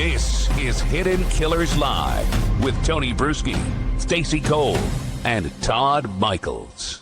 This is Hidden Killers Live with Tony Bruschi, Stacey Cole, and Todd Michaels.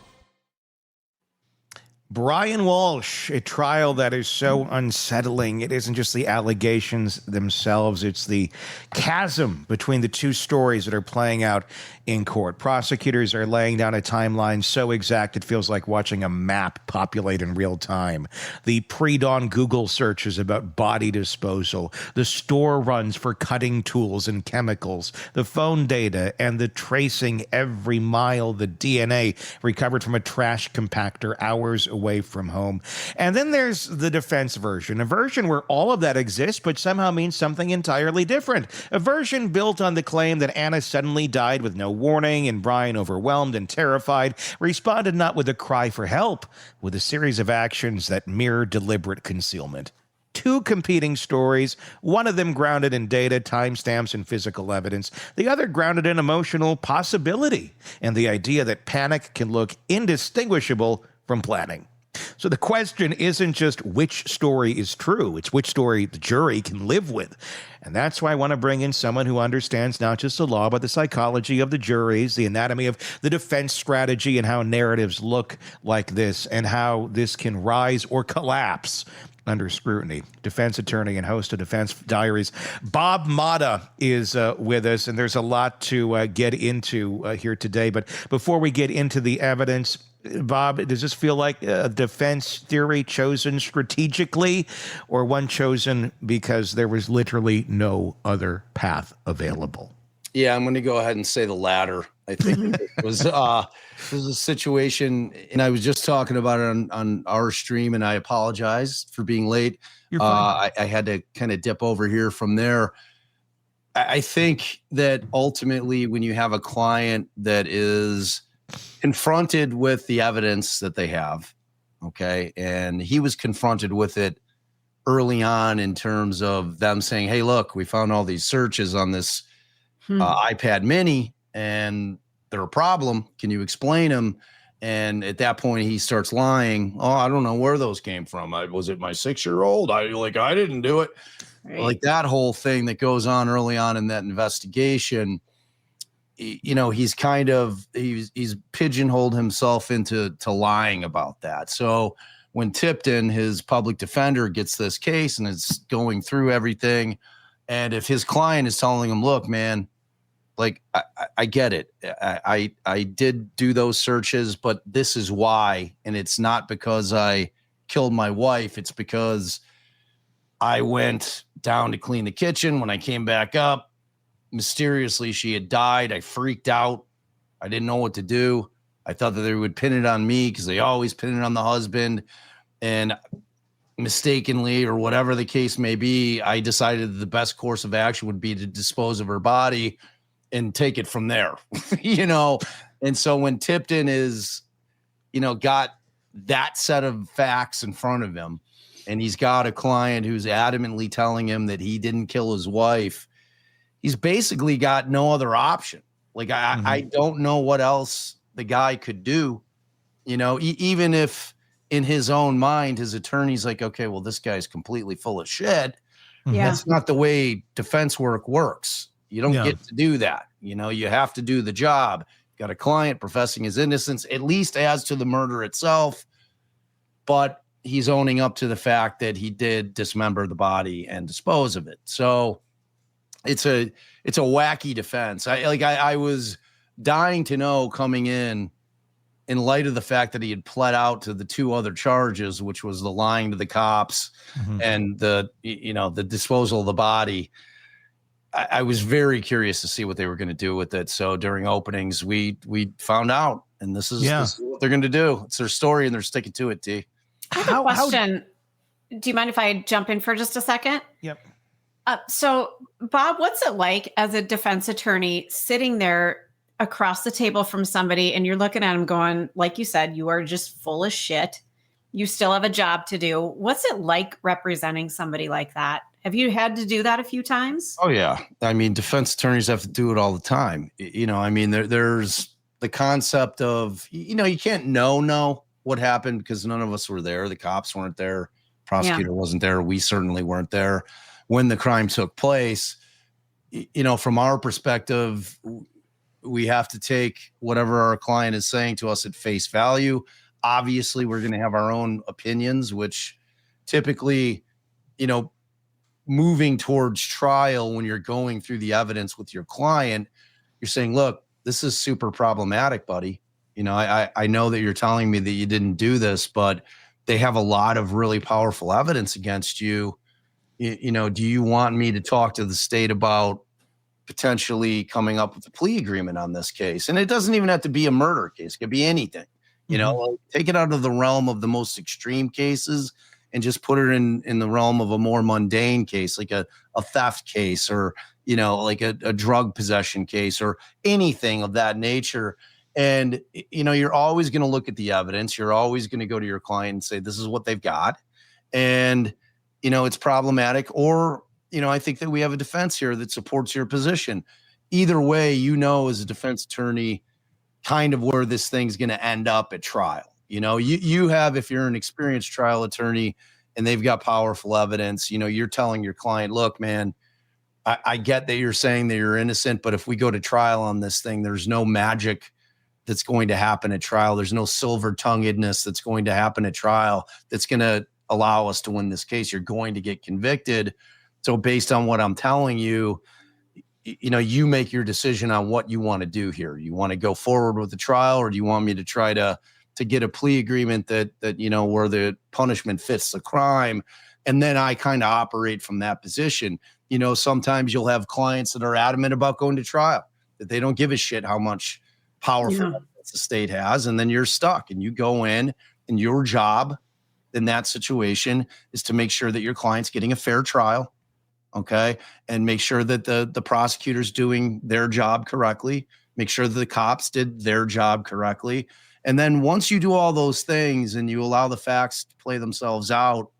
Brian Walshe, a trial that is so unsettling. It isn't just the allegations themselves, it's the chasm between the two stories that are playing out in court. Prosecutors are laying down a timeline so exact it feels like watching a map populate in real time. The pre-dawn Google searches about body disposal, the store runs for cutting tools and chemicals, the phone data, and the tracing every mile, the DNA recovered from a trash compactor hours away from home. And then there's the defense version, a version where all of that exists but somehow means something entirely different. A version built on the claim that Anna suddenly died with no warning, and Brian, overwhelmed and terrified, responded not with a cry for help, with a series of actions that mirror deliberate concealment. Two competing stories, one of them grounded in data, timestamps, and physical evidence, the other grounded in emotional possibility and the idea that panic can look indistinguishable from planning. So the question isn't just which story is true, it's which story the jury can live with. And that's why I want to bring in someone who understands not just the law, but the psychology of the juries, the anatomy of the defense strategy, and how narratives look like this, and how this can rise or collapse under scrutiny. Defense attorney and host of Defense Diaries, Bob Motta, is with us, and there's a lot to get into here today. But before we get into the evidence, Bob, does this feel like a defense theory chosen strategically, or one chosen because there was literally no other path available? Yeah, I'm going to go ahead and say the latter. I think it was a situation, and I was just talking about it on our stream, and I apologize for being late. You're fine. I had to kind of dip over here from there. I think that ultimately when you have a client that is confronted with the evidence that they have, okay, and he was confronted with it early on in terms of them saying, hey, look, we found all these searches on this iPad mini and they're a problem. Can you explain them? And at that point he starts lying. Oh, I don't know where those came from. Was it my 6-year-old? I didn't do it. Right. Like that whole thing that goes on early on in that investigation. You know, he's pigeonholed himself into lying about that. So when Tipton, his public defender, gets this case and is going through everything, and if his client is telling him, look, man, like, I get it. I did do those searches, but this is why. And it's not because I killed my wife. It's because I went down to clean the kitchen. When I came back up, mysteriously, she had died. I freaked out. I didn't know what to do. I thought that they would pin it on me because they always pin it on the husband. And mistakenly, or whatever the case may be, I decided that the best course of action would be to dispose of her body and take it from there, you know? And so when Tipton is, you know, got that set of facts in front of him, and he's got a client who's adamantly telling him that he didn't kill his wife, he's basically got no other option. Like, I don't know what else the guy could do, you know, even if in his own mind, his attorney's like, okay, well, this guy's completely full of shit. Yeah. That's not the way defense work works. You don't get to do that. You know, you have to do the job. Got a client professing his innocence, at least as to the murder itself, but he's owning up to the fact that he did dismember the body and dispose of it. So it's a wacky defense. I was dying to know coming in light of the fact that he had pled out to the two other charges, which was the lying to the cops and the disposal of the body. I was very curious to see what they were going to do with it. So during openings, we found out, and this is what they're going to do. It's their story, and they're sticking to it, T. I have a question. Do you mind if I jump in for just a second? Yep. So, Bob, what's it like as a defense attorney sitting there across the table from somebody, and you're looking at them going, like you said, you are just full of shit. You still have a job to do. What's it like representing somebody like that? Have you had to do that a few times? Oh, yeah. I mean, defense attorneys have to do it all the time. You know, I mean, there's the concept of, you know, you can't know what happened because none of us were there. The cops weren't there. Prosecutor wasn't there. We certainly weren't there. when the crime took place. From our perspective, we have to take whatever our client is saying to us at face value. Obviously, we're going to have our own opinions, which typically, moving towards trial, when you're going through the evidence with your client, you're saying, look, this is super problematic, buddy. I know that you're telling me that you didn't do this, but they have a lot of really powerful evidence against you. Do you want me to talk to the state about potentially coming up with a plea agreement on this case? And it doesn't even have to be a murder case. It could be anything. Take it out of the realm of the most extreme cases and just put it in the realm of a more mundane case, like a theft case, or, like a drug possession case, or anything of that nature. And, you're always going to look at the evidence. You're always going to go to your client and say, this is what they've got. And, it's problematic. Or, I think that we have a defense here that supports your position. Either way, as a defense attorney, kind of where this thing's going to end up at trial. You have, if you're an experienced trial attorney and they've got powerful evidence, you're telling your client, look, man, I get that you're saying that you're innocent, but if we go to trial on this thing, there's no magic that's going to happen at trial. There's no silver tonguedness that's going to happen at trial that's going to allow us to win this case. You're going to get convicted. So based on what I'm telling you, you make your decision on what you want to do here. You want to go forward with the trial, or do you want me to try to get a plea agreement that where the punishment fits the crime? And then I kind of operate from that position. Sometimes you'll have clients that are adamant about going to trial, that they don't give a shit how much powerful evidence the state has. And then you're stuck, and you go in, and your job in that situation is to make sure that your client's getting a fair trial. Okay. And make sure that the prosecutor's doing their job correctly. Make sure that the cops did their job correctly. And then once you do all those things and you allow the facts to play themselves out,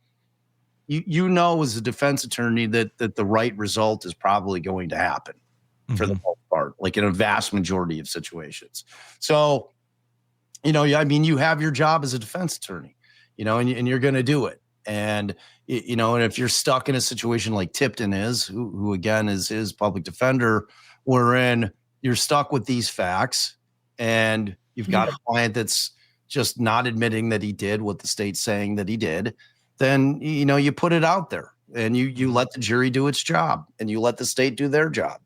as a defense attorney that the right result is probably going to happen for the most part, like in a vast majority of situations. So, you have your job as a defense attorney, and you're going to do it. And, and if you're stuck in a situation like Tipton is, who again is his public defender, wherein you're stuck with these facts and you've got a client that's just not admitting that he did what the state's saying that he did, then, you put it out there and you let the jury do its job and you let the state do their job.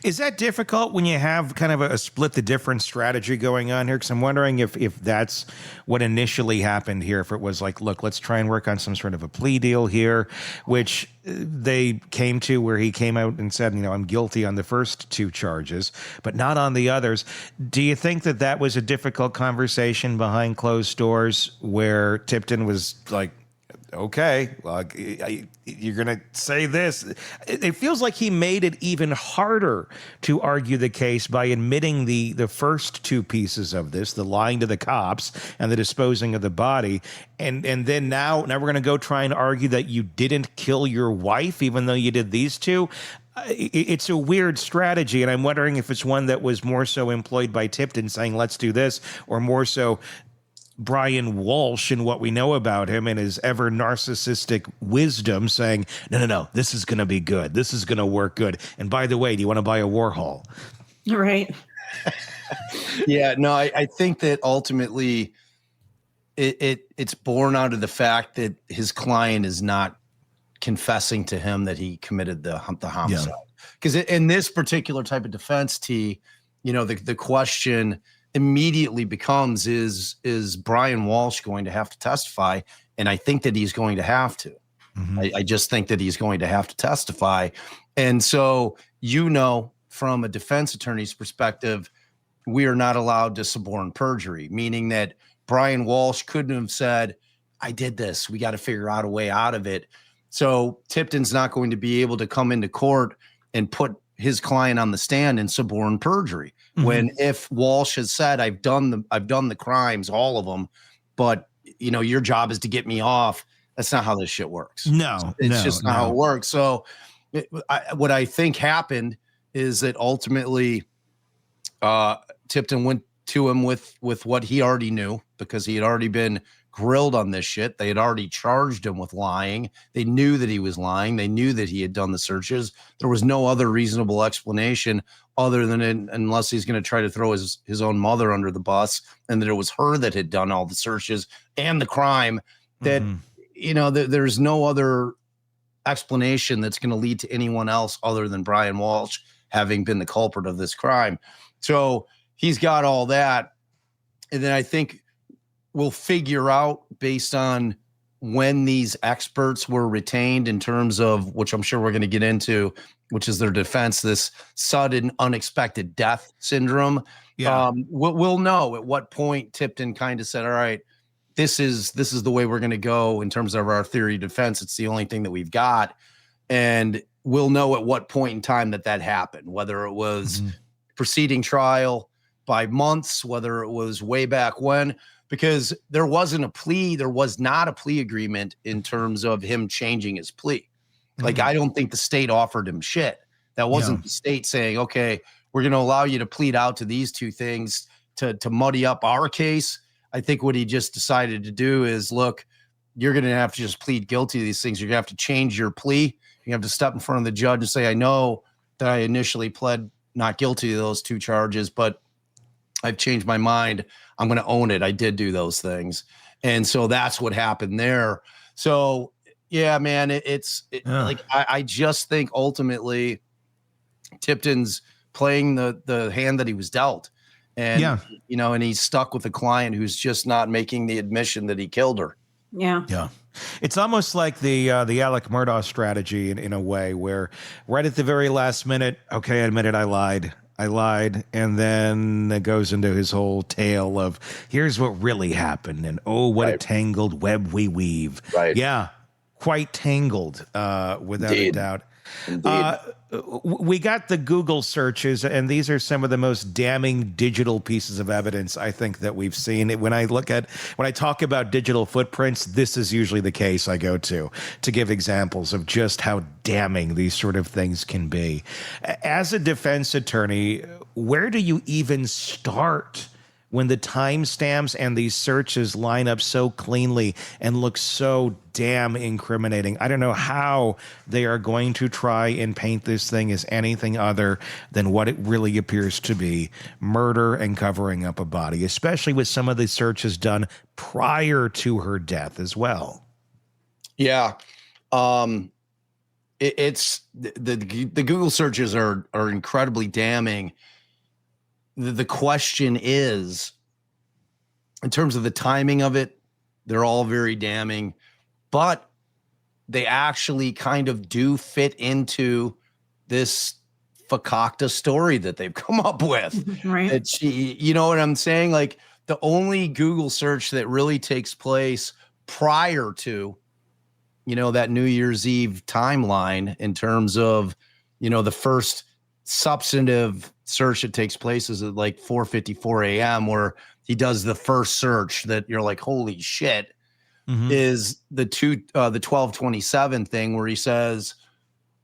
Is that difficult when you have kind of a split the difference strategy going on here? Because I'm wondering if that's what initially happened here. If it was like, look, let's try and work on some sort of a plea deal here, which they came to, where he came out and said, I'm guilty on the first two charges, but not on the others. Do you think that was a difficult conversation behind closed doors where Tipton was like, okay, well, you're going to say this? It feels like he made it even harder to argue the case by admitting the first two pieces of this, the lying to the cops and the disposing of the body. And then now we're going to go try and argue that you didn't kill your wife, even though you did these two. It's a weird strategy, and I'm wondering if it's one that was more so employed by Tipton saying, let's do this, or more so Brian Walshe and what we know about him and his ever narcissistic wisdom saying, no, this is going to be good. This is going to work good. And by the way, do you want to buy a Warhol? Right. Yeah, no, I think that ultimately it's born out of the fact that his client is not confessing to him that he committed the homicide. Because in this particular type of defense, the question immediately becomes, is Brian Walshe going to have to testify? And I think that he's going to have to. I just think that he's going to have to testify. And so, from a defense attorney's perspective, we are not allowed to suborn perjury, meaning that Brian Walshe couldn't have said, I did this. We got to figure out a way out of it. So Tipton's not going to be able to come into court and put his client on the stand and suborn perjury. When if Walshe has said, I've done the crimes, all of them, but your job is to get me off. That's not how this shit works. It's just not how it works. So what I think happened is that ultimately Tipton went to him with what he already knew, because he had already been grilled on this shit. They had already charged him with lying. They knew that he was lying. They knew that he had done the searches. There was no other reasonable explanation other than unless he's going to try to throw his own mother under the bus, and that it was her that had done all the searches and the crime, that, there's no other explanation that's going to lead to anyone else other than Brian Walshe having been the culprit of this crime. So he's got all that. And then I think we'll figure out based on when these experts were retained in terms of, which I'm sure we're going to get into, which is their defense, this sudden unexpected death syndrome. Yeah. We'll know at what point Tipton kind of said, all right, this is the way we're going to go in terms of our theory of defense. It's the only thing that we've got. And we'll know at what point in time that happened, whether it was preceding trial by months, whether it was way back when, because there was not a plea agreement in terms of him changing his plea. Like, I don't think the state offered him shit. That wasn't the state saying, okay, we're going to allow you to plead out to these two things to muddy up our case. I think what he just decided to do is, look, you're going to have to just plead guilty to these things. You're going to have to change your plea. You have to step in front of the judge and say, I know that I initially pled not guilty to those two charges, but I've changed my mind. I'm going to own it. I did do those things. And so that's what happened there. So, yeah, man, like, I just think ultimately Tipton's playing the hand that he was dealt. And, and he's stuck with a client who's just not making the admission that he killed her. Yeah. Yeah. It's almost like the Alec Murdaugh strategy in a way, where right at the very last minute, okay, I admit it, I lied. And then it goes into his whole tale of, here's what really happened. And oh, what a tangled web we weave. Right. Yeah. Quite tangled, without a doubt. We got the Google searches, and these are some of the most damning digital pieces of evidence I think that we've seen. When I talk about digital footprints, this is usually the case I go to give examples of just how damning these sort of things can be. As a defense attorney, where do you even start when the timestamps and these searches line up so cleanly and look so damn incriminating? I don't know how they are going to try and paint this thing as anything other than what it really appears to be: murder and covering up a body, especially with some of the searches done prior to her death as well. Yeah. It's the Google searches are incredibly damning. The question is, in terms of the timing of it, they're all very damning, but they actually kind of do fit into this fakakta story that they've come up with. Right. That she, you know what I'm saying? Like, the only Google search that really takes place prior to, that New Year's Eve timeline in terms of, the first substantive search that takes place is at like 4:54 a.m. where he does the first search that you're like, holy shit, is the 1227 thing where he says,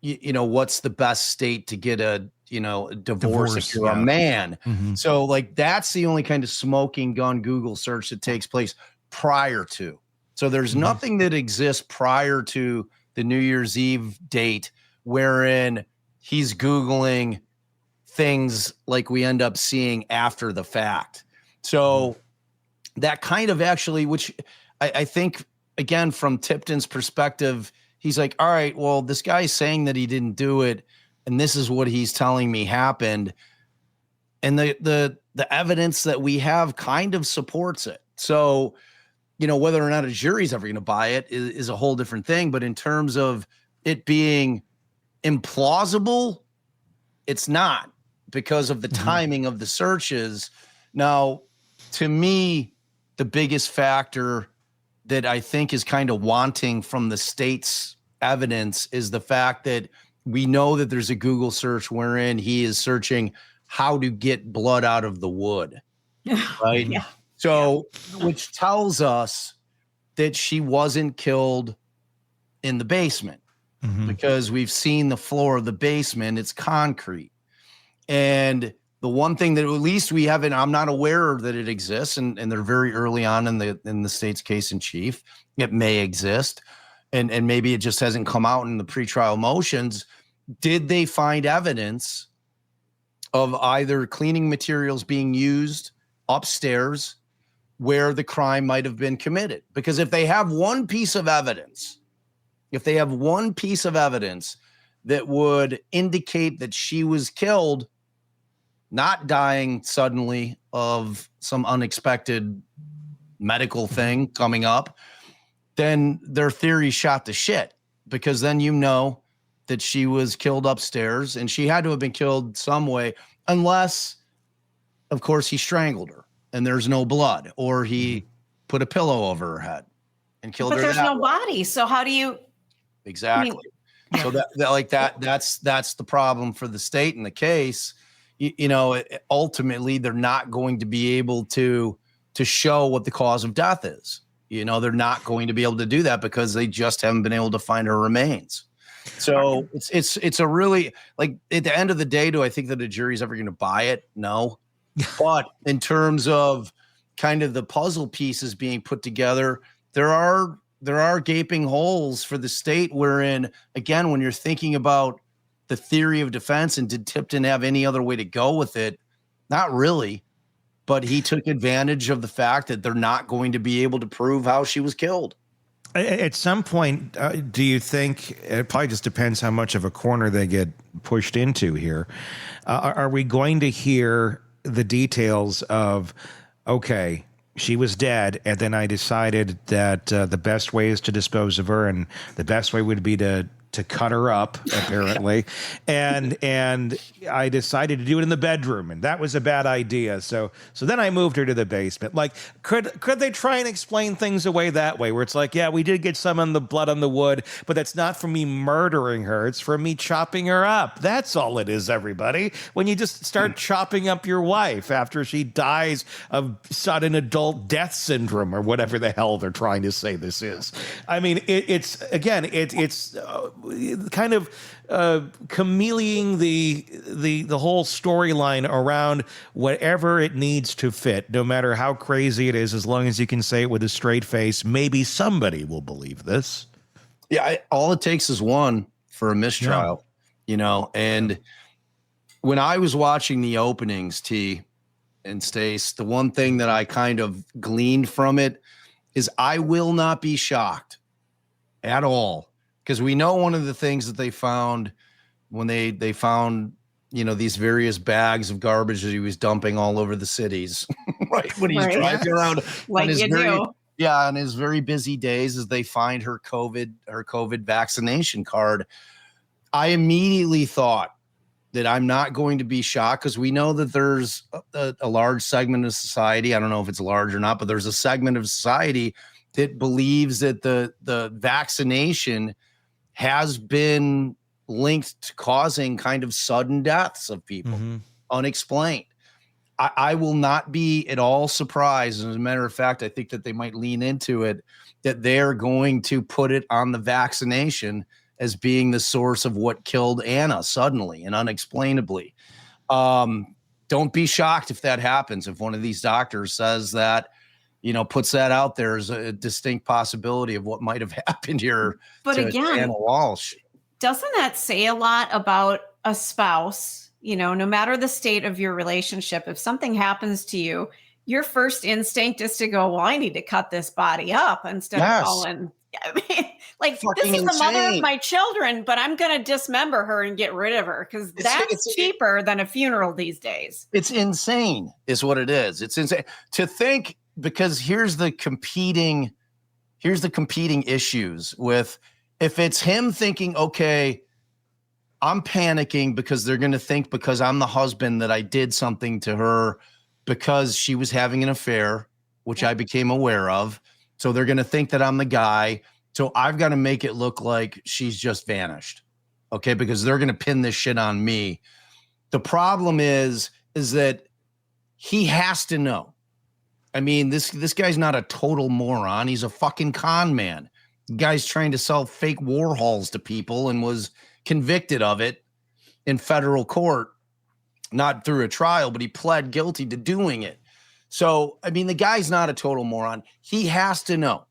what's the best state to get a divorce if you're a man. So like, that's the only kind of smoking gun Google search that takes place prior to. So there's nothing that exists prior to the New Year's Eve date wherein he's Googling things like we end up seeing after the fact. So that kind of actually, which I think, again, from Tipton's perspective, he's like, all right, well, this guy's saying that he didn't do it, and this is what he's telling me happened. And the evidence that we have kind of supports it. So, whether or not a jury's ever going to buy it is a whole different thing. But in terms of it being implausible, it's not, because of the timing of the searches. Now, to me, the biggest factor that I think is kind of wanting from the state's evidence is the fact that we know that there's a Google search wherein he is searching how to get blood out of the wood, right? Yeah. So, which tells us that she wasn't killed in the basement, because we've seen the floor of the basement, it's concrete. And The one thing that at least we haven't, I'm not aware that it exists, and they're very early on in the state's case in chief. It may exist, and maybe it just hasn't come out in the pretrial motions. Did they find evidence of either cleaning materials being used upstairs where the crime might have been committed? Because if they have one piece of evidence, that would indicate that she was killed, not dying suddenly of some unexpected medical thing coming up, then their theory shot to shit, because then you know that she was killed upstairs and she had to have been killed some way, unless, of course, he strangled her and there's no blood, or he put a pillow over her head and killed her. But there's no body. So how do you? Exactly. So that's the problem for the state in the case. Ultimately, they're not going to be able to show what the cause of death is. They're not going to be able to do that because they just haven't been able to find her remains. So it's a really, like, at the end of the day, do I think that the jury's ever going to buy it? No. But in terms of kind of the puzzle pieces being put together, there are gaping holes for the state wherein, again, when you're thinking about the theory of defense and did Tipton have any other way to go with it? Not really, but he took advantage of the fact that they're not going to be able to prove how she was killed. At some point, do you think, it probably just depends how much of a corner they get pushed into here, are we going to hear the details of, okay, she was dead, and then I decided that the best way is to dispose of her, and the best way would be to cut her up, apparently, and I decided to do it in the bedroom, and that was a bad idea. So then I moved her to the basement. Like, could they try and explain things away that way, where it's like, yeah, we did get some on the blood on the wood, but that's not from me murdering her; it's from me chopping her up. That's all it is, everybody. When you just start chopping up your wife after she dies of sudden adult death syndrome or whatever the hell they're trying to say this is. I mean, it's kind of chameleoning the whole storyline around whatever it needs to fit, no matter how crazy it is, as long as you can say it with a straight face. Maybe somebody will believe this. Yeah, all it takes is one for a mistrial, and when I was watching the openings, T and Stace, the one thing that I kind of gleaned from it is I will not be shocked at all. Because we know one of the things that they found when they found, these various bags of garbage that he was dumping all over the cities, right? When he's driving around on his very busy days, as they find her COVID vaccination card. I immediately thought that I'm not going to be shocked, because we know that there's a large segment of society. I don't know if it's large or not, but there's a segment of society that believes that the vaccination has been linked to causing kind of sudden deaths of people, unexplained. I will not be at all surprised. As a matter of fact, I think that they might lean into it, that they're going to put it on the vaccination as being the source of what killed Anna suddenly and unexplainably. Don't be shocked if that happens. If one of these doctors says that, puts that out there as a distinct possibility of what might have happened here. But again, Anna Walshe. Doesn't that say a lot about a spouse? No matter the state of your relationship, if something happens to you, your first instinct is to go, well, I need to cut this body up instead of calling. I mean, like, fucking this is insane. the mother of my children, but I'm going to dismember her and get rid of her, because that's cheaper than a funeral these days. It's insane is what it is. It's insane to think, because here's the competing issues with, if it's him thinking, okay, I'm panicking because they're going to think, because I'm the husband, that I did something to her because she was having an affair, which I became aware of. So they're going to think that I'm the guy. So I've got to make it look like she's just vanished. Okay. Because they're going to pin this shit on me. The problem is that he has to know. I mean, this guy's not a total moron. He's a fucking con man. The guy's trying to sell fake Warhols to people and was convicted of it in federal court. not through a trial, but he pled guilty to doing it. So, I mean, the guy's not a total moron. He has to know,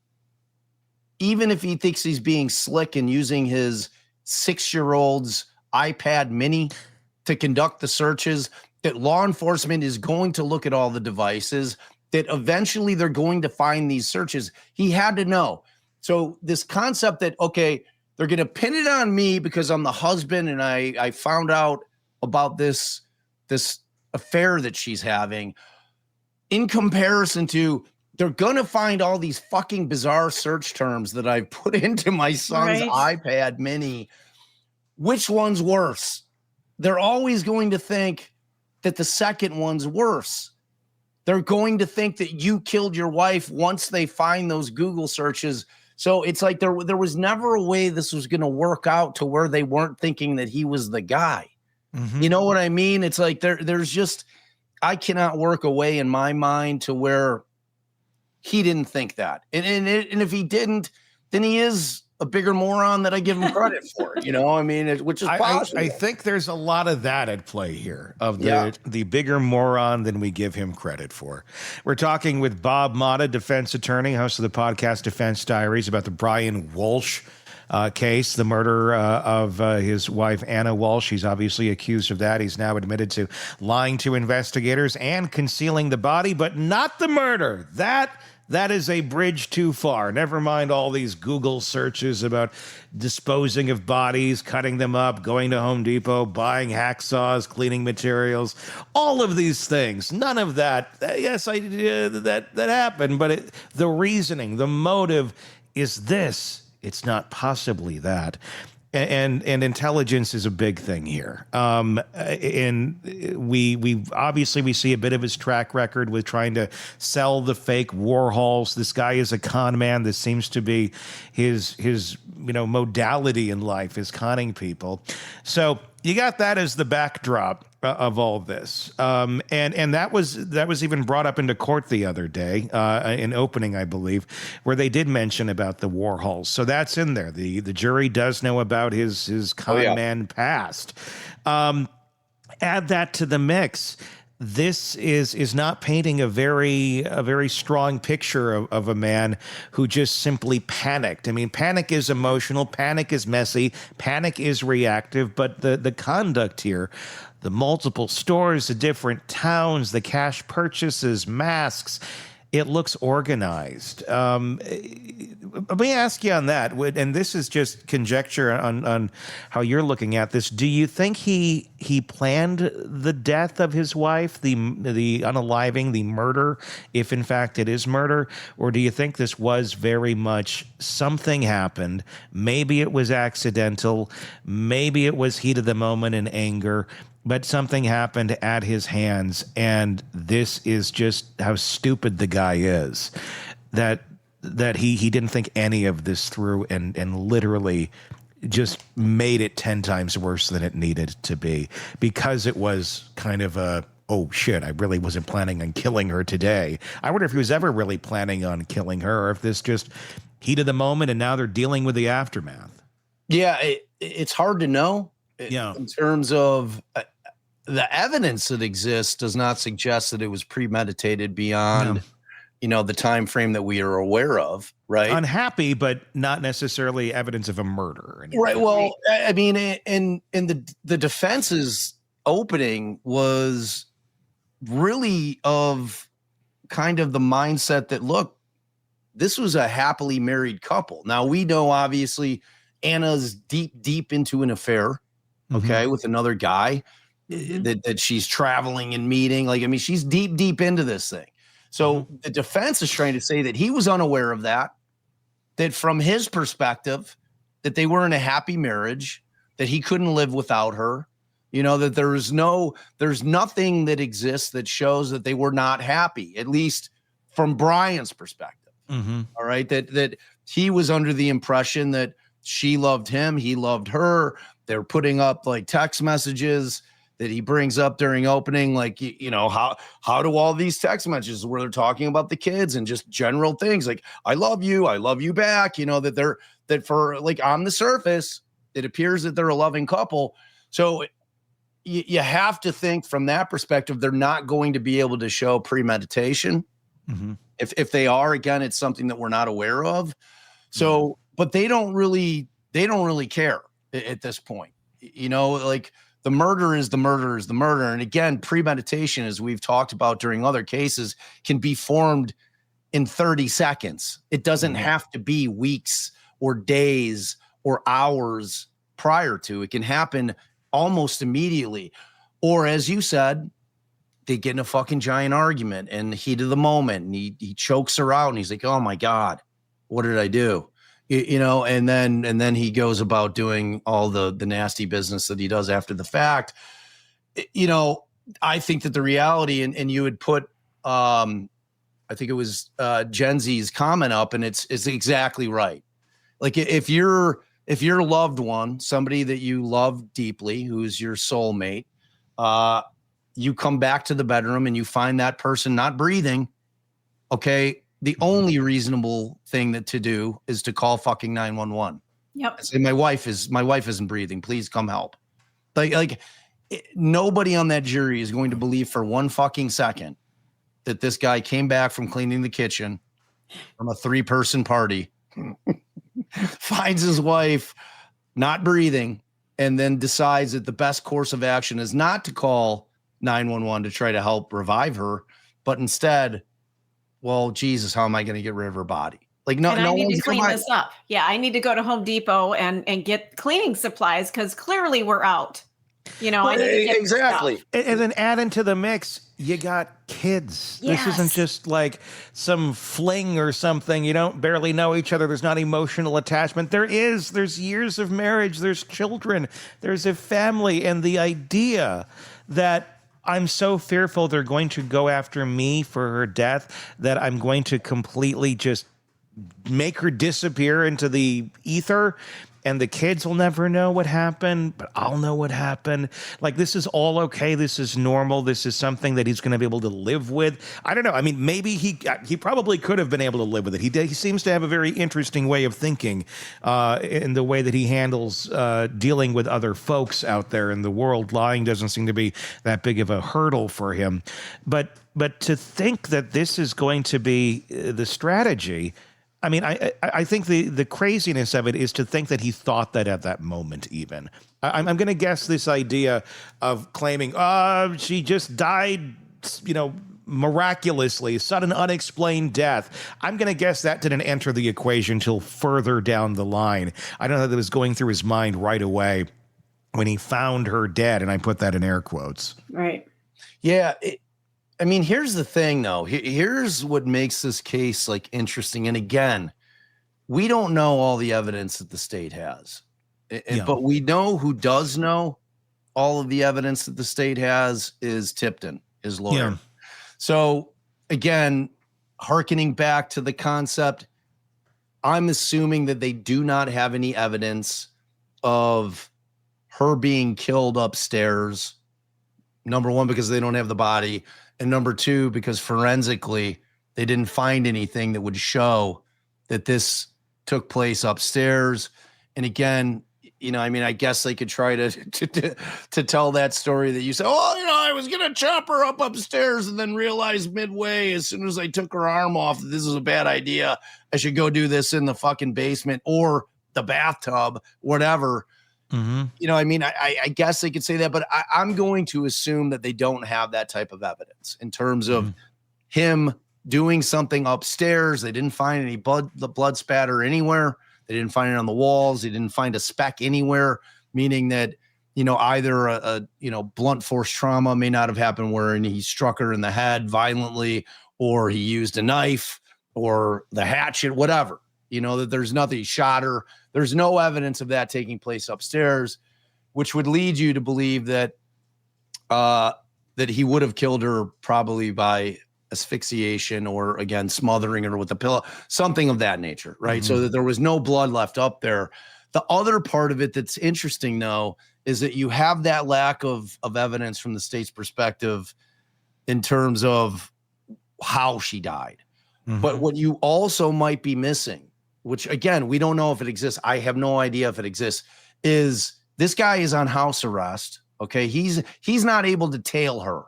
even if he thinks he's being slick and using his 6-year-old's iPad mini to conduct the searches, that law enforcement is going to look at all the devices, that eventually they're going to find these searches. He had to know. So this concept that, okay, they're going to pin it on me because I'm the husband and I found out about this affair that she's having, in comparison to they're going to find all these fucking bizarre search terms that I've put into my son's iPad mini. Which one's worse? They're always going to think that the second one's worse. They're going to think that you killed your wife once they find those Google searches. So it's like there was never a way this was going to work out to where they weren't thinking that he was the guy. Mm-hmm. You know what I mean? It's like there's just, I cannot work a way in my mind to where he didn't think that. And if he didn't, then he is a bigger moron that I give him credit for, you know, I mean, which is possible. I think there's a lot of that at play here, of the bigger moron than we give him credit for. We're talking with Bob Motta, defense attorney, host of the podcast Defense Diaries, about the Brian Walshe case, the murder of his wife, Anna Walshe. He's obviously accused of that. He's now admitted to lying to investigators and concealing the body, but not the murder. That is a bridge too far. Never mind all these Google searches about disposing of bodies, cutting them up, going to Home Depot, buying hacksaws, cleaning materials, all of these things. None of that. Yes, that happened, but the reasoning, the motive is this. It's not possibly that. And intelligence is a big thing here. And we obviously we see a bit of his track record with trying to sell the fake Warhols. This guy is a con man. This seems to be his modality in life, is conning people. So you got that as the backdrop of all this. And that was even brought up into court the other day, in opening, I believe, where they did mention about the Warhols. So that's in there. The jury does know about his con man past. Add that to the mix. This is not painting a very strong picture of a man who just simply panicked. I mean, panic is emotional, panic is messy, panic is reactive, but the conduct here, the multiple stores, the different towns, the cash purchases, masks, it looks organized. Let me ask you on that, and this is just conjecture on how you're looking at this. Do you think he planned the death of his wife, the unaliving, the murder, if in fact it is murder? Or do you think this was very much something happened? Maybe it was accidental. Maybe it was heat of the moment and anger. But something happened at his hands, and this is just how stupid the guy is, that he didn't think any of this through and literally just made it 10 times worse than it needed to be, because it was kind of a, oh shit, I really wasn't planning on killing her today. I wonder if he was ever really planning on killing her, or if this just heat of the moment and now they're dealing with the aftermath. Yeah, it's hard to know. In terms of the evidence that exists does not suggest that it was premeditated beyond, the time frame that we are aware of, right? Unhappy, but not necessarily evidence of a murder. Right. Well, I mean, and the defense's opening was really of kind of the mindset that, look, this was a happily married couple. Now, we know, obviously, Anna's deep into an affair. Okay, with another guy that she's traveling and meeting. Like, I mean, she's deep into this thing. So the defense is trying to say that he was unaware of that from his perspective, that they were in a happy marriage, that he couldn't live without her, that there's nothing that exists that shows that they were not happy, at least from Brian's perspective. All right. That he was under the impression that she loved him, he loved her. They're putting up like text messages that he brings up during opening, like, how do all these text messages where they're talking about the kids and just general things like, I love you back, that for, like, on the surface, it appears that they're a loving couple. So you have to think from that perspective, they're not going to be able to show premeditation. Mhm. If they are, again, it's something that we're not aware of. So, but they don't really care at this point. Like the murder is the murder is the murder. And again, premeditation, as we've talked about during other cases, can be formed in 30 seconds. It doesn't have to be weeks or days or hours prior to. It can happen almost immediately. Or as you said, they get in a fucking giant argument in the heat of the moment, and he chokes her out, and he's like, "Oh my God, what did I do?" And then he goes about doing all the nasty business that he does after the fact. I think that the reality, and you would put, I think it was Gen Z's comment up, and it's exactly right. Like if your loved one, somebody that you love deeply, who's your soulmate, you come back to the bedroom and you find that person not breathing. Okay. The only reasonable thing to do is to call fucking 911. Yep. And say, my wife isn't breathing. Please come help. Nobody on that jury is going to believe for one fucking second that this guy came back from cleaning the kitchen from a 3-person party, finds his wife not breathing, and then decides that the best course of action is not to call 911 to try to help revive her, but instead, well, Jesus, how am I going to get rid of her body? Like, no, and no I need one's to clean this up. Yeah, I need to go to Home Depot and get cleaning supplies because clearly we're out. I need to get exactly. stuff. And then add into the mix, you got kids. Yes. This isn't just like some fling or something. You don't barely know each other. There's not emotional attachment. There's years of marriage. There's children. There's a family. And the idea that I'm so fearful they're going to go after me for her death that I'm going to completely just make her disappear into the ether, and the kids will never know what happened, but I'll know what happened. Like, this is all okay. This is normal. This is something that he's going to be able to live with. I don't know. I mean, maybe he probably could have been able to live with it. He seems to have a very interesting way of thinking in the way that he handles dealing with other folks out there in the world. Lying doesn't seem to be that big of a hurdle for him. But to think that this is going to be the strategy, I mean, I think the craziness of it is to think that he thought that at that moment even. I'm going to guess this idea of claiming, she just died, miraculously, sudden unexplained death. I'm going to guess that didn't enter the equation till further down the line. I don't know that it was going through his mind right away when he found her dead, and I put that in air quotes. Right. Yeah. Here's the thing, though. Here's what makes this case interesting. And again, we don't know all the evidence that the state has, but we know who does know all of the evidence that the state has is Tipton, his lawyer. Yeah. So again, hearkening back to the concept, I'm assuming that they do not have any evidence of her being killed upstairs. Number one, because they don't have the body. And number two, because forensically, they didn't find anything that would show that this took place upstairs. And again, I guess they could try to tell that story that you said, I was going to chop her up upstairs and then realized midway, as soon as I took her arm off, that this is a bad idea. I should go do this in the fucking basement or the bathtub, whatever. Mm-hmm. I guess they could say that, but I'm going to assume that they don't have that type of evidence in terms of him doing something upstairs. They didn't find any blood spatter anywhere. They didn't find it on the walls. They didn't find a speck anywhere, meaning that, either a blunt force trauma may not have happened wherein he struck her in the head violently, or he used a knife or the hatchet, whatever. That there's nothing, he shot her. There's no evidence of that taking place upstairs, which would lead you to believe that that he would have killed her probably by asphyxiation or, again, smothering her with a pillow, something of that nature, right? Mm-hmm. So that there was no blood left up there. The other part of it that's interesting, though, is that you have that lack of evidence from the state's perspective in terms of how she died. Mm-hmm. But what you also might be missing, which, again, we don't know if it exists. I have no idea if it exists, is this guy is on house arrest, Okay. He's not able to tail her.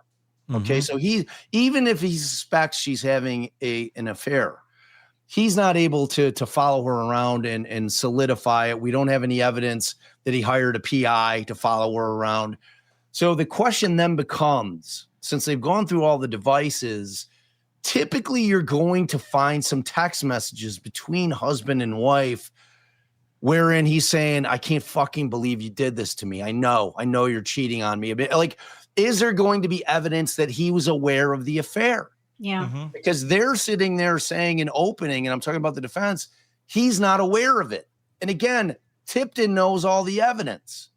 Okay. So even if he suspects she's having an affair, he's not able to follow her around and solidify it. We don't have any evidence that he hired a PI to follow her around. So the question then becomes, since they've gone through all the devices, typically you're going to find some text messages between husband and wife wherein he's saying, I can't fucking believe you did this to me. I know you're cheating on me a bit. Like, is there going to be evidence that he was aware of the affair? Yeah. Because they're sitting there saying in opening, and I'm talking about the defense, he's not aware of it. And again, Tipton knows all the evidence.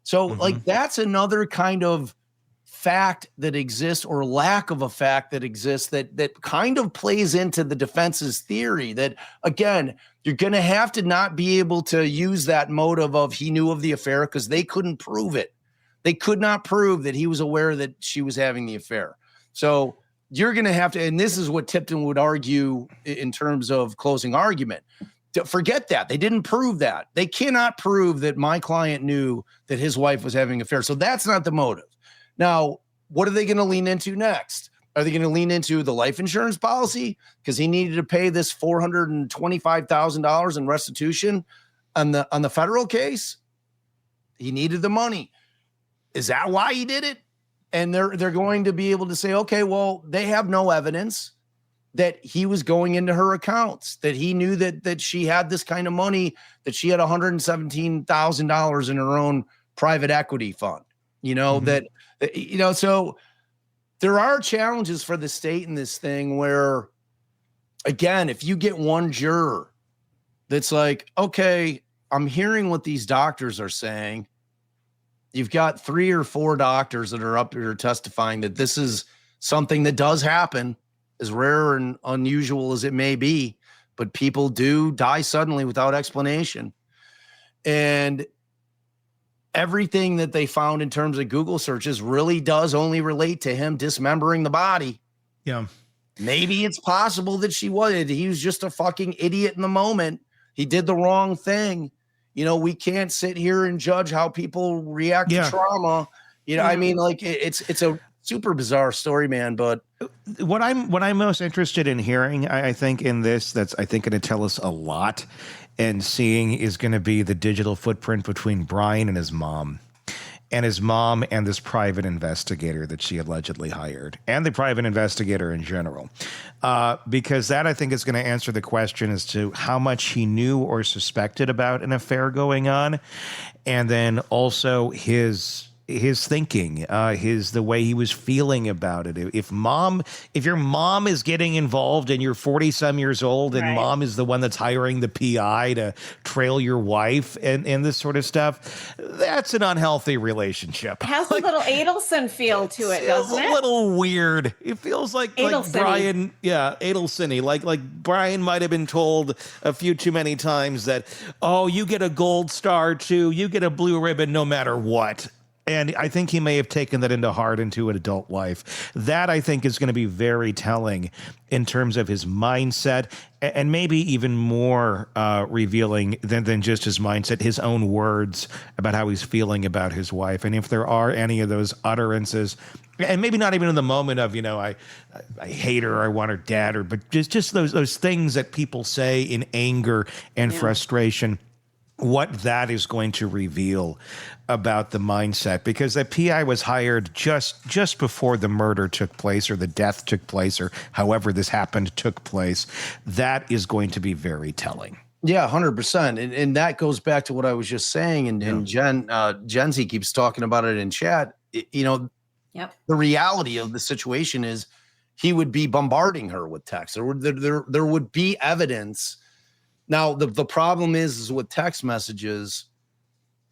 So like, that's another kind of fact that exists, or lack of a fact that exists, that kind of plays into the defense's theory that, again, you're going to have to not be able to use that motive of he knew of the affair, because they couldn't prove it. They could not prove that he was aware that she was having the affair. So you're going to have to, and this is what Tipton would argue in terms of closing argument. Forget that. They didn't prove that. They cannot prove that my client knew that his wife was having an affair. So that's not the motive. Now, what are they going to lean into next? Are they going to lean into the life insurance policy? Because he needed to pay this $425,000 in restitution on the federal case. He needed the money. Is that why he did it? And they're going to be able to say, okay, well, they have no evidence that he was going into her accounts, that he knew that she had this kind of money, that she had $117,000 in her own private equity fund, so there are challenges for the state in this thing where, again, if you get one juror that's like, okay, I'm hearing what these doctors are saying. You've got 3 or 4 doctors that are up here testifying that this is something that does happen, as rare and unusual as it may be, but people do die suddenly without explanation. And everything that they found in terms of Google searches really does only relate to him dismembering the body. Yeah. Maybe it's possible that he was just a fucking idiot in the moment. He did the wrong thing. We can't sit here and judge how people react to trauma. I mean, like, it's a super bizarre story, man. But what I'm most interested in hearing, I think, in this, that's, I think, going to tell us a lot and seeing, is going to be the digital footprint between Brian and his mom and this private investigator that she allegedly hired, and the private investigator in general. Because that, I think, is going to answer the question as to how much he knew or suspected about an affair going on. And then also his thinking, the way he was feeling about it. If your mom is getting involved and you're 40 some years old and mom is the one that's hiring the PI to trail your wife and this sort of stuff, that's an unhealthy relationship. It has a little Adelson feel to it, doesn't it? A little weird. It feels like Brian, Adelson-y, like Brian might have been told a few too many times that, oh, you get a gold star too, you get a blue ribbon no matter what. And I think he may have taken that into heart into an adult life. That, I think, is going to be very telling in terms of his mindset, and maybe even more revealing than just his mindset, his own words about how he's feeling about his wife. And if there are any of those utterances, and maybe not even in the moment of, I hate her, I want her dead, but just those things that people say in anger and frustration, what that is going to reveal about the mindset, because the PI was hired just before the murder took place, or the death took place, or however this happened took place. That is going to be very telling. Yeah, 100%. And that goes back to what I was just saying. And Gen Z keeps talking about it in chat. The reality of the situation is he would be bombarding her with texts. There would be evidence. Now, the problem is with text messages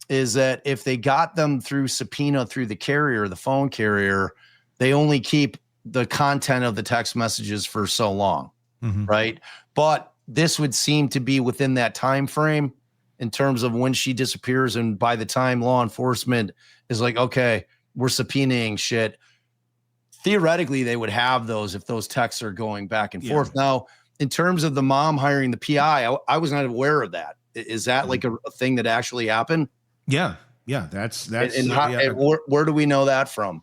is that if they got them through subpoena through the carrier, the phone carrier, they only keep the content of the text messages for so long, right? But this would seem to be within that time frame in terms of when she disappears, and by the time law enforcement is like, okay, we're subpoenaing shit, theoretically they would have those if those texts are going back and forth. Now, in terms of the mom hiring the PI, I was not aware of that. Is that like a thing that actually happened? Yeah. Yeah, that's And yeah, and where do we know that from?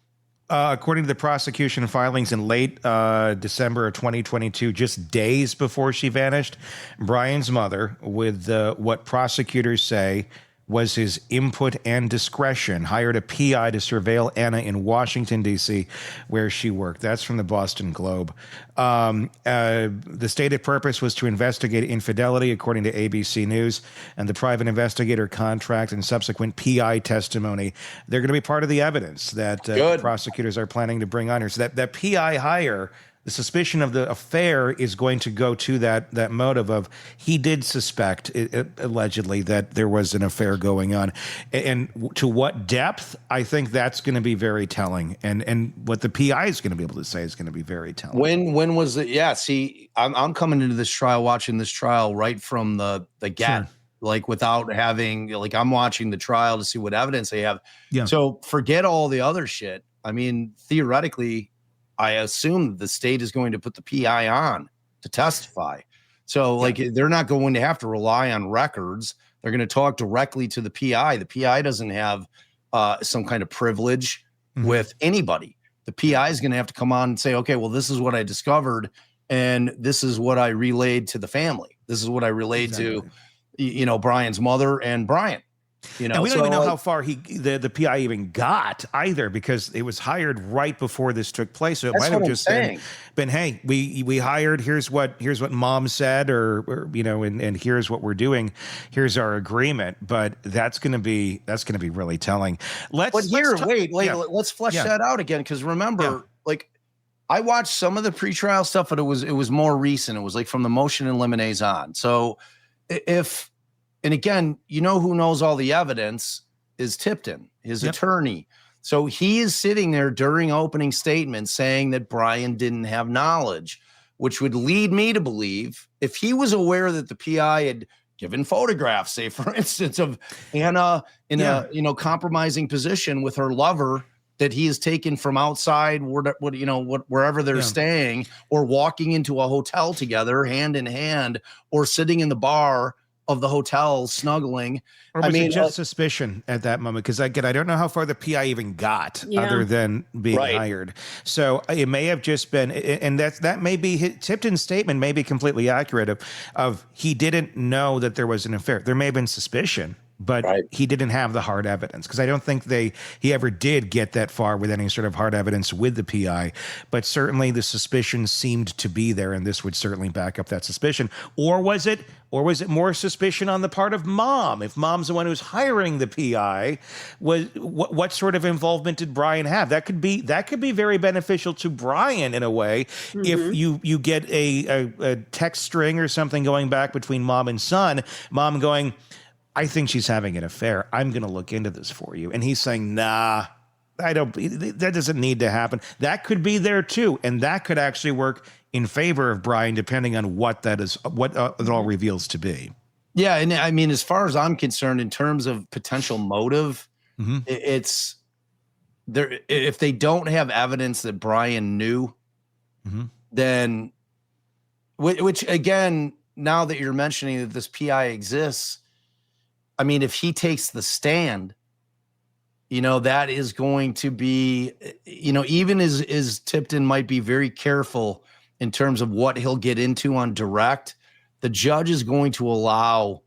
according to the prosecution filings in late December of 2022, just days before she vanished, Brian's mother, with what prosecutors say was his input and discretion, hired a PI to surveil Anna in Washington, D.C., where she worked. That's from the Boston Globe. The stated purpose was to investigate infidelity, according to ABC News, and the private investigator contract and subsequent PI testimony. They're going to be part of the evidence that the prosecutors are planning to bring on her. So that PI hire, the suspicion of the affair is going to go to that motive of he did suspect, allegedly, that there was an affair going on. And to what depth, I think that's going to be very telling. And what the PI is going to be able to say is going to be very telling. When was it? Yeah, see, I'm coming into this trial, watching this trial right from the get. Sure. Like without having, like, I'm watching the trial to see what evidence they have. Yeah. So forget all the other shit. I mean, theoretically, I assume the state is going to put the PI on to testify. So like, they're not going to have to rely on records. They're going to talk directly to the PI. The PI doesn't have some kind of privilege with anybody. The PI is going to have to come on and say, okay, well, this is what I discovered. And this is what I relayed to the family. This is what I relayed to, you know, Brian's mother and Brian. You know, and we don't even know how far the PI even got either, because it was hired right before this took place. So it might have just been, hey, we hired. Here's what mom said, or you know, and here's what we're doing. Here's our agreement. But that's going to be really telling. Let's flesh that out again, because remember, like, I watched some of the pretrial stuff, but it was more recent. It was like from the motion in limines on. So and again, you know who knows all the evidence is Tipton, his attorney. So he is sitting there during opening statement saying that Brian didn't have knowledge, which would lead me to believe if he was aware that the PI had given photographs, say for instance, of Anna in a compromising position with her lover that he is taken from outside wherever they're staying, or walking into a hotel together hand in hand, or sitting in the bar of the hotel snuggling. Or was it just suspicion at that moment? Because again, I don't know how far the PI even got other than being hired. So it may have just been, and that may be Tipton's statement may be completely accurate of he didn't know that there was an affair. There may have been suspicion, but he didn't have the hard evidence, because I don't think he ever did get that far with any sort of hard evidence with the PI. But certainly the suspicion seemed to be there, and this would certainly back up that suspicion. Or was it more suspicion on the part of mom? If mom's the one who's hiring the PI, what sort of involvement did Brian have? That could be very beneficial to Brian in a way. If you get a text string or something going back between mom and son, mom going, I think she's having an affair. I'm going to look into this for you. And he's saying, nah, that doesn't need to happen. That could be there too. And that could actually work in favor of Brian, depending on what it all reveals to be. Yeah. And I mean, as far as I'm concerned, in terms of potential motive, it's there. If they don't have evidence that Brian knew, then, which again, now that you're mentioning that this PI exists, I mean, if he takes the stand, that is going to be, even as Tipton might be very careful in terms of what he'll get into on direct, the judge is going to allow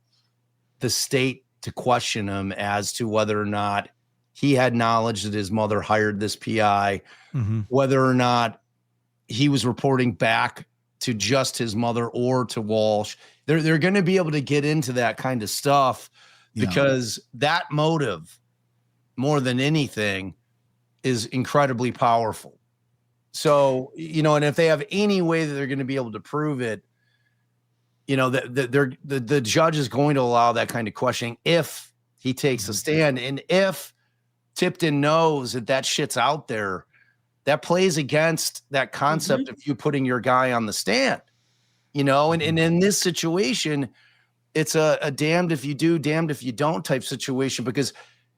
the state to question him as to whether or not he had knowledge that his mother hired this PI, whether or not he was reporting back to just his mother or to Walshe. They're going to be able to get into that kind of stuff. Because that motive, more than anything, is incredibly powerful. So, and if they have any way that they're going to be able to prove it, the judge is going to allow that kind of questioning if he takes a stand. And if Tipton knows that shit's out there, that plays against that concept of you putting your guy on the stand, and in this situation, it's a damned if you do, damned if you don't type situation, because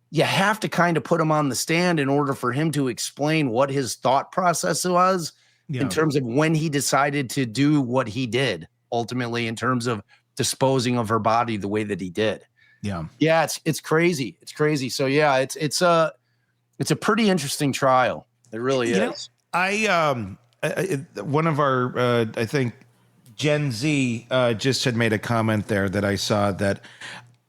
you have to kind of put him on the stand in order for him to explain what his thought process was in terms of when he decided to do what he did, ultimately in terms of disposing of her body the way that he did. Yeah, it's crazy. It's crazy. So yeah, it's a pretty interesting trial. It really is. One of our I think Gen Z just had made a comment there that I saw that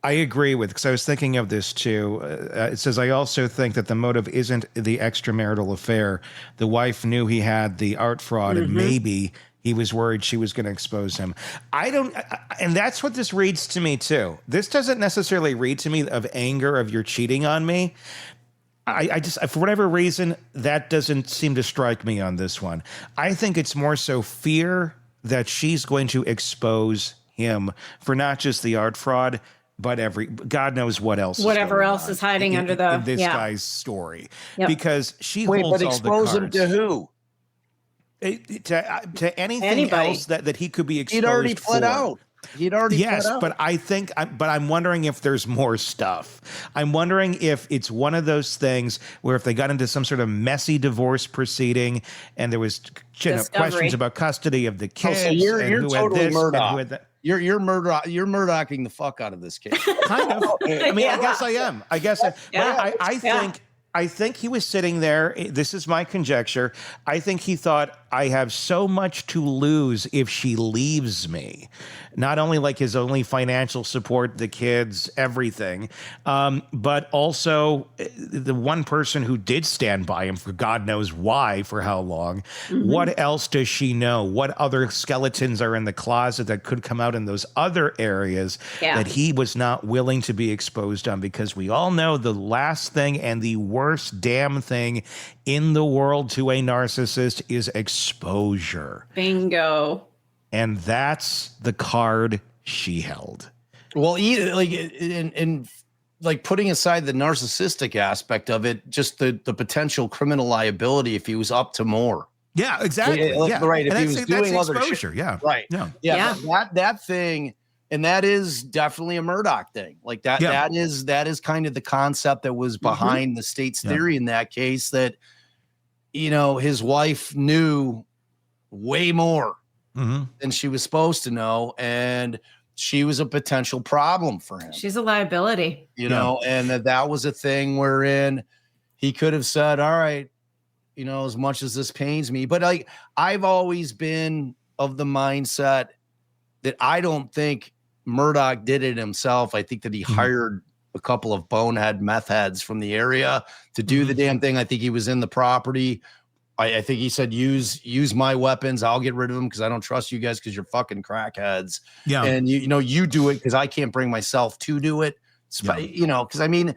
I agree with, because I was thinking of this too. It says, I also think that the motive isn't the extramarital affair. The wife knew he had the art fraud, and maybe he was worried she was going to expose him. And that's what this reads to me too. This doesn't necessarily read to me of anger of you're cheating on me. I just, for whatever reason, that doesn't seem to strike me on this one. I think it's more so fear that she's going to expose him for not just the art fraud, but God knows what else. Whatever else is hiding under this guy's story, because she but holds all expose the cards. him to who? To anything else that he could be exposed. He'd already fled out. Yes, but I'm wondering if there's more stuff. I'm wondering if it's one of those things where if they got into some sort of messy divorce proceeding and there was questions about custody of the kids. So you're totally Murdoch. You're Murdocking the fuck out of this case. Kind of. I mean, I guess I am. I think he was sitting there. This is my conjecture. I think he thought, I have so much to lose if she leaves me. Not only like his only financial support, the kids, everything, but also the one person who did stand by him for God knows why, for how long. What else does she know? What other skeletons are in the closet that could come out in those other areas that he was not willing to be exposed on? Because we all know the last thing and the worst damn thing in the world to a narcissist is exposure. Bingo. And that's the card she held. Well, like putting aside the narcissistic aspect of it, just the potential criminal liability if he was up to more. Yeah, exactly. Right. If he was doing other exposure, shit. Right. Yeah. That thing, and that is definitely a Murdoch thing. Like that. Yeah. That is kind of the concept that was behind the state's theory in that case. That his wife knew way more than she was supposed to know, and she was a potential problem for him. She's a liability, and that was a thing wherein he could have said, all right, as much as this pains me, but I've always been of the mindset that I don't think Murdoch did it himself. I think that he hired a couple of bonehead meth heads from the area to do the damn thing. I think he was in the property. I think he said, use my weapons. I'll get rid of them because I don't trust you guys because you're fucking crackheads. Yeah. And you do it because I can't bring myself to do it. Because I mean,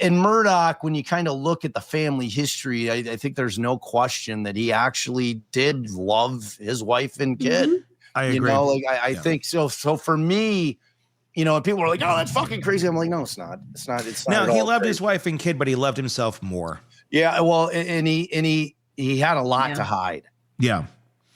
in Murdoch, when you kind of look at the family history, I think there's no question that he actually did love his wife and kid. I agree. I think so. So for me, and people are like, oh, that's fucking crazy. I'm like, no, it's not. It's not. No, he loved his wife and kid, but he loved himself more. Yeah. Well, and he had a lot to hide. Yeah.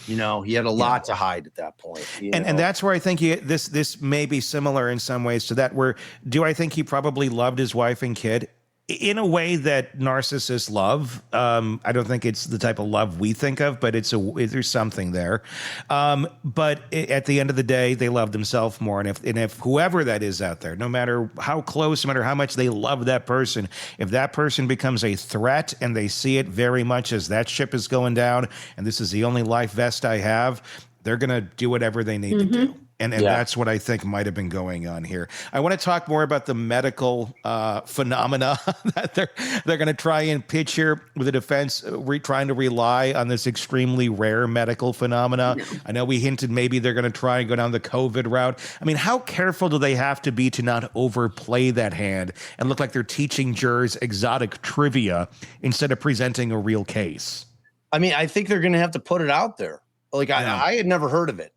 He had a lot to hide at that point. And that's where I think this may be similar in some ways to that, where I think he probably loved his wife and kid in a way that narcissists love. I don't think it's the type of love we think of, but there's something there. But at the end of the day, they love themselves more. And if whoever that is out there, no matter how close, no matter how much they love that person, if that person becomes a threat and they see it very much as that ship is going down and this is the only life vest I have, they're going to do whatever they need to do. And that's what I think might have been going on here. I want to talk more about the medical phenomena that they're going to try and pitch here with the defense, trying to rely on this extremely rare medical phenomena. I know we hinted maybe they're going to try and go down the COVID route. I mean, how careful do they have to be to not overplay that hand and look like they're teaching jurors exotic trivia instead of presenting a real case? I mean, I think they're going to have to put it out there. Like I had never heard of it.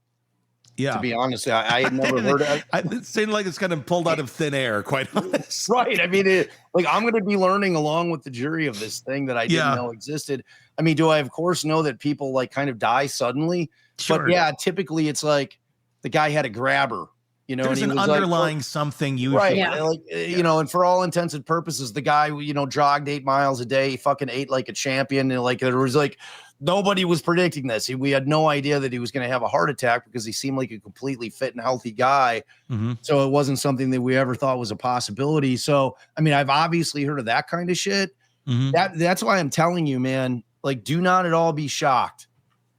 Yeah. To be honest, I had never heard of it. It seemed like it's kind of pulled out of thin air, quite honest. Right. I mean, I'm going to be learning along with the jury of this thing that I didn't know existed. I mean, do I, of course, know that people kind of die suddenly? Sure. But typically it's like the guy had a grabber, There's and an he was underlying something usually. right. Yeah. Like, and for all intents and purposes, the guy, jogged 8 miles a day. He fucking ate like a champion. And like, there was like, nobody was predicting this. We had no idea that he was going to have a heart attack because he seemed like a completely fit and healthy guy. Mm-hmm. So it wasn't something that we ever thought was a possibility. So, I mean, I've obviously heard of that kind of shit. Mm-hmm. That's why I'm telling you, man, like, do not at all be shocked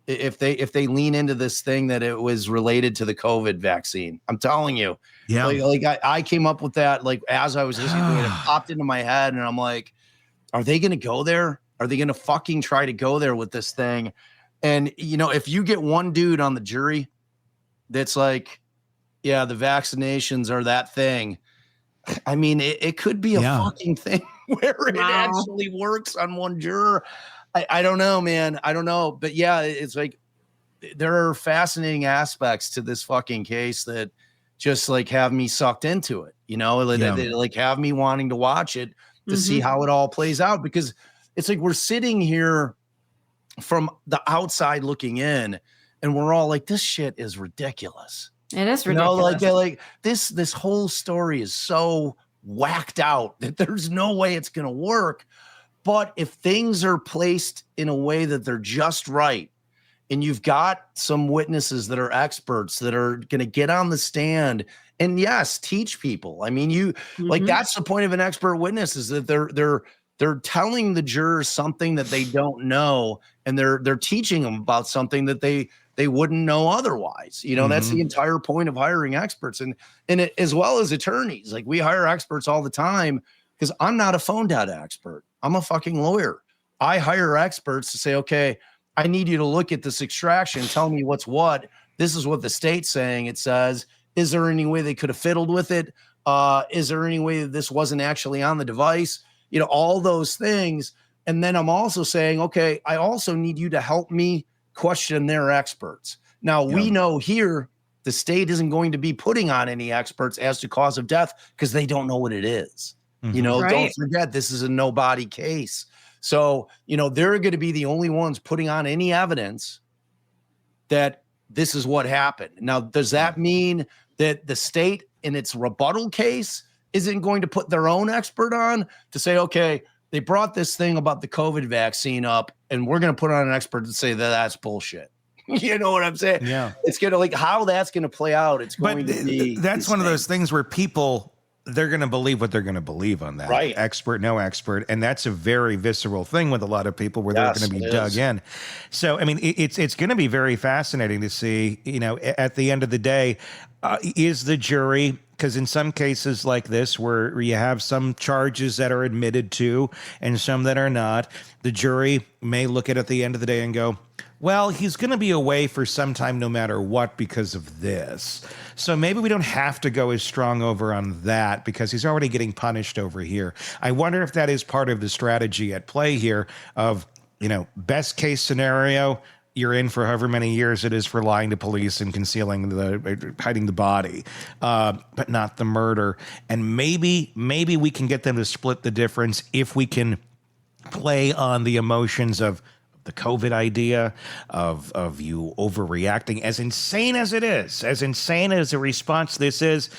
if they lean into this thing that it was related to the COVID vaccine. I'm telling you. Yeah. Like I came up with that, like, as I was listening to it, it popped into my head, and I'm like, are they going to go there? Are they going to fucking try to go there with this thing? And, if you get one dude on the jury that's like, yeah, the vaccinations are that thing. I mean, it could be a fucking thing where it actually works on one juror. I don't know, man. I don't know. But yeah, it's like there are fascinating aspects to this fucking case that just like have me sucked into it, they like have me wanting to watch it to see how it all plays out, because it's like we're sitting here from the outside looking in and we're all like, this shit is ridiculous. It is ridiculous. Like this whole story is so whacked out that there's no way it's going to work. But if things are placed in a way that they're just right, and you've got some witnesses that are experts that are going to get on the stand and yes, teach people. I mean, like, that's the point of an expert witness, is that they're telling the jurors something that they don't know, and they're teaching them about something that they wouldn't know otherwise. That's the entire point of hiring experts, and it, as well as attorneys. Like, we hire experts all the time because I'm not a phone data expert. I'm a fucking lawyer. I hire experts to say, okay, I need you to look at this extraction. Tell me what's what. This is what the state's saying. It says, is there any way they could have fiddled with it? Is there any way that this wasn't actually on the device? All those things. And then I'm also saying, okay, I also need you to help me question their experts. Now, we know here the state isn't going to be putting on any experts as to cause of death because they don't know what it is. Don't forget, this is a nobody case. So, they're going to be the only ones putting on any evidence that this is what happened. Now, does that mean that the state in its rebuttal case isn't going to put their own expert on to say, okay, they brought this thing about the COVID vaccine up and we're going to put on an expert to say that that's bullshit? You know what I'm saying? Yeah. It's going to, like, how that's going to play out. It's going to be. That's one of those things where people, they're going to believe what they're going to believe on that. Right. Expert, no expert. And that's a very visceral thing with a lot of people where they're going to be dug in. So, I mean, it's going to be very fascinating to see, at the end of the day, is the jury, because in some cases like this, where you have some charges that are admitted to and some that are not, the jury may look at the end of the day and go, well, he's going to be away for some time no matter what because of this. So maybe we don't have to go as strong over on that because he's already getting punished over here. I wonder if that is part of the strategy at play here of, best case scenario, you're in for however many years it is for lying to police and hiding the body, but not the murder. And maybe we can get them to split the difference if we can play on the emotions of the COVID idea of you overreacting, as insane as it is, as insane as a response this is.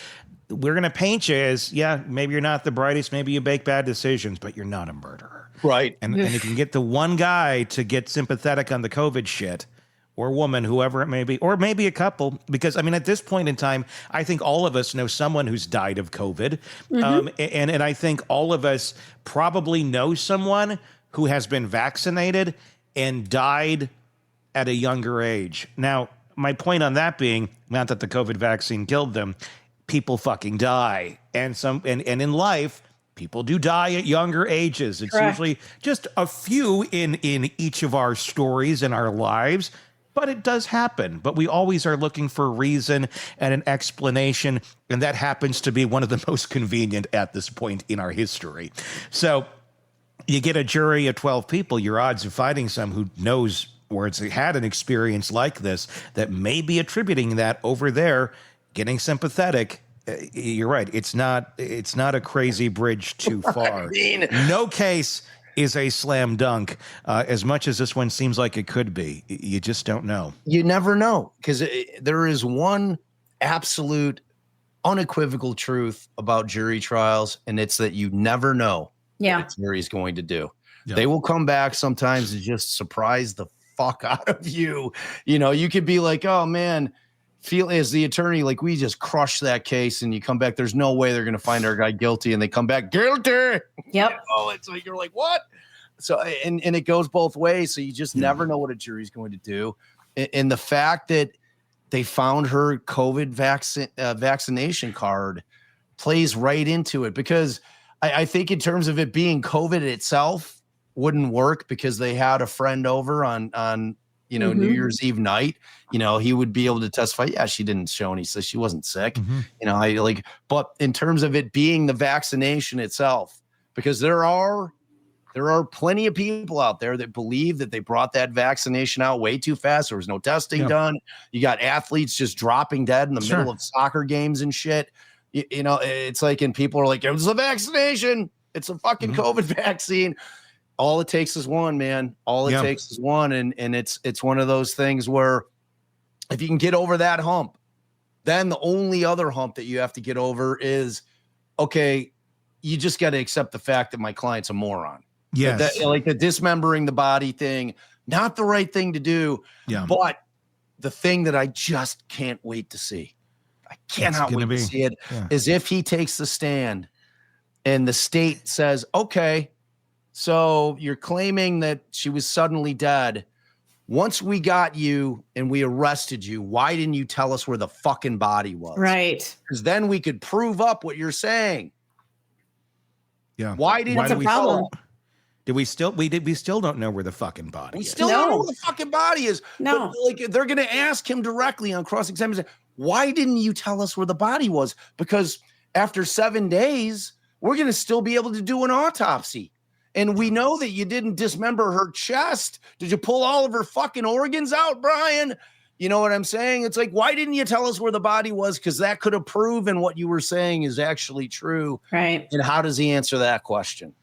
We're going to paint you as, maybe you're not the brightest, maybe you make bad decisions, but you're not a murderer. Right. And if you can get the one guy to get sympathetic on the COVID shit, or woman, whoever it may be, or maybe a couple, because, I mean, at this point in time, I think all of us know someone who's died of COVID. And I think all of us probably know someone who has been vaccinated and died at a younger age. Now, my point on that being, not that the COVID vaccine killed them, people fucking die. And in life, people do die at younger ages. It's usually just a few in each of our stories in our lives, but it does happen. But we always are looking for a reason and an explanation, and that happens to be one of the most convenient at this point in our history. So you get a jury of 12 people, your odds of finding some who knows or has had an experience like this that may be attributing that over there, getting sympathetic. You're right. It's not a crazy bridge too far. No case is a slam dunk, as much as this one seems like it could be. You just don't know. You never know, because there is one absolute unequivocal truth about jury trials, and it's that you never know Yeah. what the jury is going to do. Yeah. They will come back sometimes to just surprise the fuck out of you. You know, you could be like, oh man, feel as the attorney, like we just crushed that case, and you come back, there's no way they're going to find our guy guilty, and they come back guilty. Yep. Oh, it's like, you're like, what? So, and it goes both ways. So you just never know what a jury's going to do. And the fact that they found her COVID vaccination card plays right into it, because I think in terms of it being COVID itself wouldn't work, because they had a friend over on New Year's Eve night. You know, he would be able to testify. Yeah, she didn't show any, so she wasn't sick. You know, but in terms of it being the vaccination itself, because there are plenty of people out there that believe that they brought that vaccination out way too fast. There was no testing done. You got athletes just dropping dead in the middle of soccer games and shit. You know, it's like, and people are like, it was a vaccination. It's a fucking COVID vaccine. All it takes is one, man. All it takes is one. And it's one of those things where if you can get over that hump, then the only other hump that you have to get over is, okay, you just got to accept the fact that my client's a moron. Yes. Like the dismembering the body thing, not the right thing to do. Yeah. But the thing that I just can't wait to see, I cannot wait to see it, is if he takes the stand and the state says, okay, so you're claiming that she was suddenly dead. Once we got you and we arrested you, why didn't you tell us where the fucking body was? Right. Because then we could prove up what you're saying. Yeah. Why didn't we tell us? We still don't know where the fucking body is. We still don't know where the fucking body is. No. But, like, they're going to ask him directly on cross-examination, why didn't you tell us where the body was? Because after 7 days, we're going to still be able to do an autopsy. And we know that you didn't dismember her chest. Did you pull all of her fucking organs out, Brian? You know what I'm saying? It's like, why didn't you tell us where the body was? Because that could have proven what you were saying is actually true. Right. And how does he answer that question?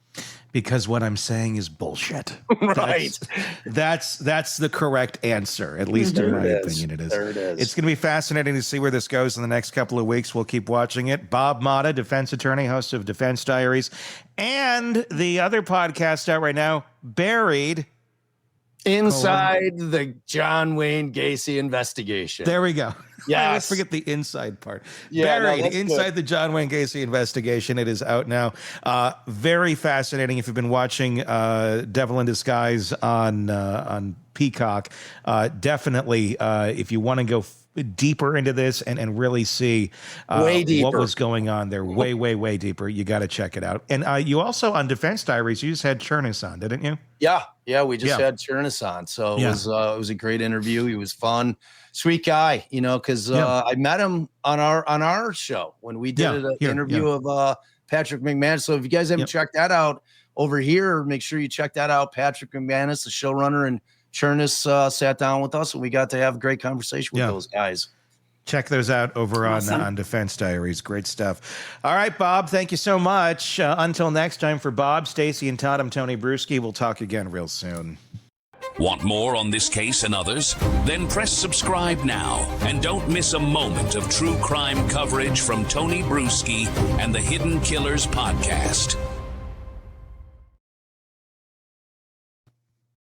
Because what I'm saying is bullshit. Right. That's the correct answer, at least in my opinion. It is. There it is. It's going to be fascinating to see where this goes in the next couple of weeks. We'll keep watching it. Bob Motta, defense attorney, host of Defense Diaries, and the other podcast out right now, Buried. Inside the John Wayne Gacy investigation. There we go. Yeah, I always forget the inside part. Yeah, Buried inside the John Wayne Gacy investigation. It is out now. Very fascinating. If you've been watching Devil in Disguise on Peacock, definitely if you want to go deeper into this and really see what was going on there, way deeper, you got to check it out. And you also, on Defense Diaries, you just had Chernus on, didn't you? Yeah, we just had Chernus on, so it was a great interview. He was fun, sweet guy, you know, because I met him on our show when we did an interview of Patrick McManus. So if you guys haven't checked that out over here, make sure you check that out. Patrick McManus, the showrunner, and Chernus sat down with us, and we got to have a great conversation with those guys. Check those out over on Defense Diaries. Great stuff. All right, Bob, thank you so much. Until next time, for Bob, Stacey, and Todd, I'm Tony Bruschi. We'll talk again real soon. Want more on this case and others? Then press subscribe now and don't miss a moment of true crime coverage from Tony Bruschi and the Hidden Killers podcast.